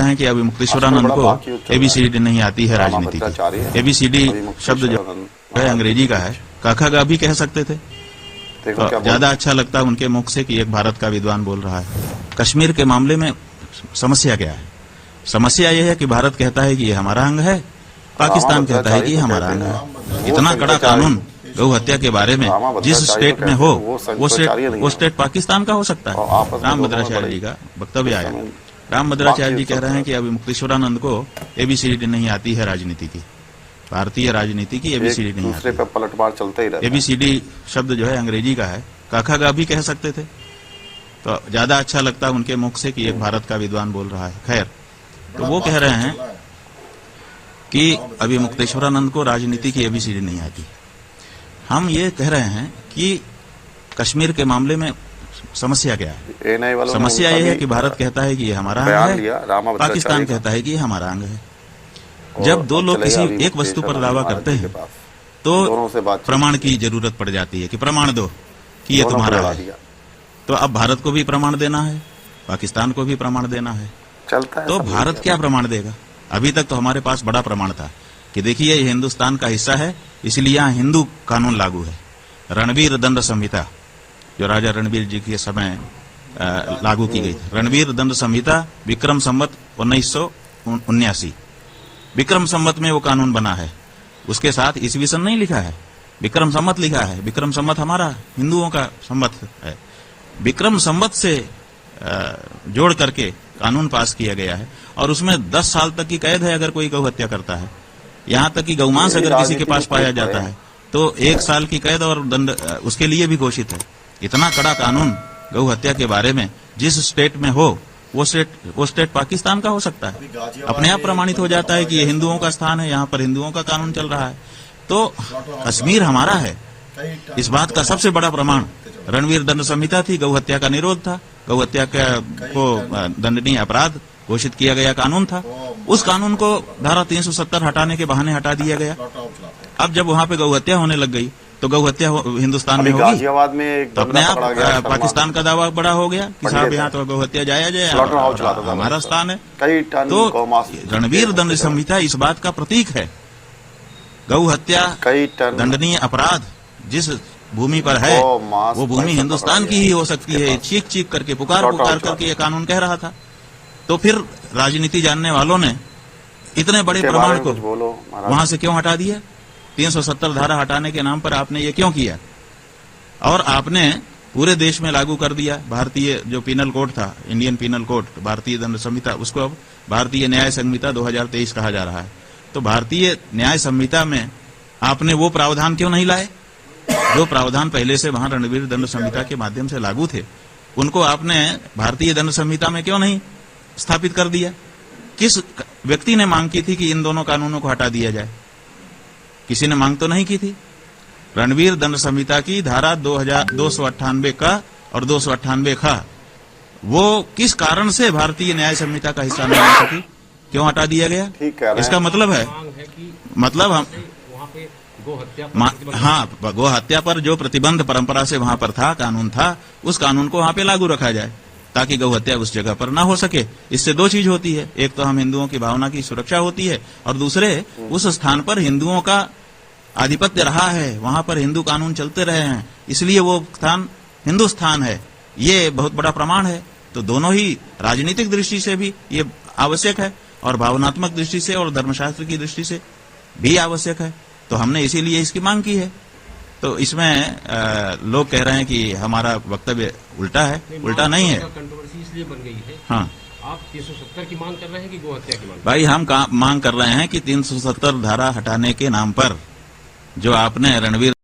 हैं कि अभी मुक्तेश्वरानंद को एबीसीडी नहीं आती है राजनीति की। एबीसीडी शब्द जो है अंग्रेजी का है, काका भी कह सकते थे। तो ज्यादा अच्छा लगता है उनके मुख से कि एक भारत का विद्वान बोल रहा है। कश्मीर के मामले में समस्या क्या है? समस्या यह है कि भारत कहता है कि ये हमारा अंग है, पाकिस्तान कहता है कि ये हमारा अंग है। इतना कड़ा कानून गौ हत्या के बारे में जिस स्टेट में हो वो स्टेट पाकिस्तान का हो सकता है। राम भद्राचार्य जी का वक्तव्य आया। राम भद्राचार्य जी कह रहे हैं कि अभी मुक्तेश्वरानंद को एबीसीडी नहीं आती है राजनीति की, भारतीय राजनीति की एबीसीडी नहीं आती। पलटवार चलता ही रहता है। एबीसीडी शब्द जो है अंग्रेजी का है, काका भी कह सकते थे। तो ज्यादा अच्छा लगता है उनके मुख से कि एक भारत का विद्वान बोल रहा है। खैर, तो वो कह रहे हैं कि अभी मुक्तेश्वरानंद को राजनीति की एबीसीडी नहीं आती। हम ये कह रहे हैं कि कश्मीर के मामले में समस्या क्या है? समस्या ये है कि भारत कहता है कि ये हमारा अंग है, पाकिस्तान कहता है कि ये हमारा अंग है। जब दो लोग किसी एक वस्तु पर दावा करते हैं तो प्रमाण की जरूरत पड़ जाती है कि प्रमाण दो कि ये तुम्हारा है। तो अब भारत को भी प्रमाण देना है, पाकिस्तान को भी प्रमाण देना है। तो भारत क्या प्रमाण देगा? अभी तक तो हमारे पास बड़ा प्रमाण था कि देखिए ये हिंदुस्तान का हिस्सा है, इसलिए यहाँ हिंदू कानून लागू है। रणवीर दंड संहिता जो राजा रणवीर जी के समय लागू की गई थी। रणवीर दंड संहिता विक्रम संवत 1979 विक्रम संवत में वो कानून बना है। उसके साथ ईस्वी सन नहीं लिखा है, विक्रम संवत लिखा है। विक्रम संवत हमारा हिंदुओं का संवत है। विक्रम संवत से जोड़ करके कानून पास किया गया है और उसमें 10 साल तक की कैद है अगर कोई गौ हत्या करता है। यहाँ तक कि गौमांस अगर किसी के पास पाया जाता है तो 1 साल की कैद और दंड उसके लिए भी घोषित है। इतना कड़ा कानून गौ हत्या के बारे में जिस स्टेट में हो वो स्टेट पाकिस्तान का हो सकता है। अपने आप प्रमाणित हो जाता है कि ये हिंदुओं का स्थान है, यहाँ पर हिंदुओं का कानून चल रहा है। तो कश्मीर हमारा है, इस बात का सबसे बड़ा प्रमाण रणवीर दंड संहिता थी। गौ हत्या का निरोध था, गौ हत्या को दंडनीय अपराध घोषित किया गया कानून था। उस कानून को धारा 370 हटाने के बहाने हटा दिया गया। अब जब वहाँ पे गौ हत्या होने लग गई तो गौ हत्या हिंदुस्तान में होगी तो अपने आप पाकिस्तान का दावा बड़ा हो गया कि साहब यहाँ तो गौ हत्या जाया जाए, हमारा स्थान है। तो रणवीर दंड संहिता इस बात का प्रतीक है। गौ हत्या दंडनीय अपराध जिस भूमि पर है वो भूमि हिंदुस्तान की ही हो सकती है। चीख चीख करके पुकार करके ये कानून कह रहा था। तो फिर राजनीति जानने वालों ने इतने बड़े प्रमाण को वहां से क्यों हटा दिया? 370 धारा हटाने के नाम पर आपने ये क्यों किया? और आपने पूरे देश में लागू कर दिया भारतीय जो पिनल कोड था, इंडियन पिनल कोड, भारतीय दंड संहिता, उसको अब भारतीय न्याय संहिता 2023 कहा जा रहा है। तो भारतीय न्याय संहिता में आपने वो प्रावधान क्यों नहीं लाए जो प्रावधान पहले से वहां रणवीर दंड संहिता के माध्यम से लागू थे? उनको आपने भारतीय दंड संहिता में क्यों नहीं स्थापित कर दिया? किस व्यक्ति ने मांग की थी कि इन दोनों कानूनों को हटा दिया जाए? किसी ने मांग तो नहीं की थी। रणवीर दंड संहिता की धारा 298 का और 298 खा वो किस कारण से भारतीय न्याय संहिता का हिस्सा नहीं बन सकी? क्यों हटा दिया गया? इसका मतलब है हम हाँ, गो हत्या पर जो प्रतिबंध परंपरा से वहां पर था, कानून था, उस कानून को वहां पे लागू रखा जाए ताकि गौ हत्या उस जगह पर ना हो सके। इससे दो चीज होती है, एक तो हम हिंदुओं की भावना की सुरक्षा होती है और दूसरे उस स्थान पर हिंदुओं का आधिपत्य रहा है, वहां पर हिंदू कानून चलते रहे हैं, इसलिए वो स्थान हिंदुस्तान है। ये बहुत बड़ा प्रमाण है। तो दोनों ही राजनीतिक दृष्टि से भी ये आवश्यक है और भावनात्मक दृष्टि से और धर्मशास्त्र की दृष्टि से भी आवश्यक है। तो हमने इसीलिए इसकी मांग की है। तो इसमें लोग कह रहे हैं कि हमारा वक्तव्य उल्टा है। उल्टा नहीं है, कंट्रोवर्सी इसलिए बन गई है। हाँ, आप 370 की मांग कर रहे हैं कि गो हत्या की मांग? भाई हम मांग कर रहे हैं कि 370 धारा हटाने के नाम पर जो आपने रणवीर